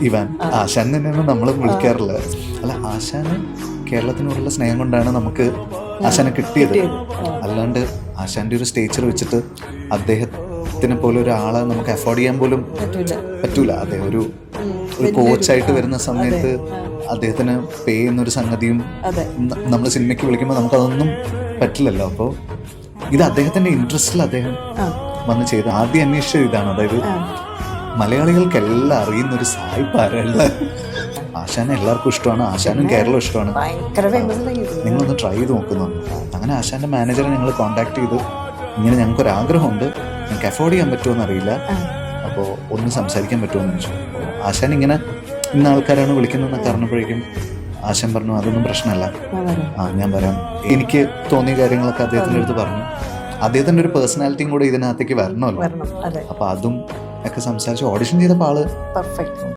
Ivan ആശാൻ തന്നെയാണ് നമ്മൾ വിളിക്കാറില്ല. അല്ല, ആശാന് കേരളത്തിനോടുള്ള സ്നേഹം കൊണ്ടാണ് നമുക്ക് ആശാനെ കിട്ടിയത്. അല്ലാണ്ട് ആശാന്റെ ഒരു സ്റ്റേച്ചർ വെച്ചിട്ട് അദ്ദേഹത്തിനെ പോലെ ഒരാളെ നമുക്ക് അഫോർഡ് ചെയ്യാൻ പോലും പറ്റൂല. അദ്ദേഹം ഒരു കോച്ചായിട്ട് വരുന്ന സമയത്ത് അദ്ദേഹത്തിന് പേ ചെയ്യുന്നൊരു സംഗതിയും നമ്മൾ സിനിമയ്ക്ക് വിളിക്കുമ്പോൾ നമുക്കതൊന്നും പറ്റില്ലല്ലോ. അപ്പോൾ ഇത് അദ്ദേഹത്തിന്റെ ഇൻട്രസ്റ്റിൽ അദ്ദേഹം വന്ന് ചെയ്ത് ആദ്യം അന്വേഷിച്ചത് ഇതാണ്. അതായത് മലയാളികൾക്കെല്ലാം അറിയുന്ന ഒരു സായിപ്പാരല്ല. ആശാനെ എല്ലാവർക്കും ഇഷ്ടമാണ്, ആശാനും കേരളം ഇഷ്ടമാണ്, നിങ്ങളൊന്ന് ട്രൈ ചെയ്ത് നോക്കുന്നുണ്ട്. അങ്ങനെ ആശാന്റെ മാനേജറെ ഞങ്ങൾ കോൺടാക്ട് ചെയ്ത് ഇങ്ങനെ ഞങ്ങൾക്കൊരാഗ്രഹമുണ്ട്, ഞങ്ങൾക്ക് അഫോർഡ് ചെയ്യാൻ പറ്റുമോ അറിയില്ല, അപ്പോൾ ഒന്ന് സംസാരിക്കാൻ പറ്റുമോ എന്ന് ചോദിച്ചു. ആശാൻ ഇങ്ങനെ ഇന്ന ആൾക്കാരാണ് വിളിക്കുന്നതെന്നൊക്കെ അറിഞ്ഞപ്പോഴേക്കും ആശാൻ പറഞ്ഞു അതൊന്നും പ്രശ്നമല്ല, ഞാൻ വരാം. എനിക്ക് തോന്നിയ കാര്യങ്ങളൊക്കെ അദ്ദേഹത്തിൻ്റെ അടുത്ത് പറഞ്ഞു. അദ്ദേഹത്തിൻ്റെ ഒരു പേഴ്സണാലിറ്റിയും കൂടെ ഇതിനകത്തേക്ക് വരണമല്ലോ. അപ്പോൾ അതും ഒക്കെ സംസാരിച്ച് ഓഡിഷൻ ചെയ്തപ്പോൾ ആള് പെർഫെക്റ്റ്.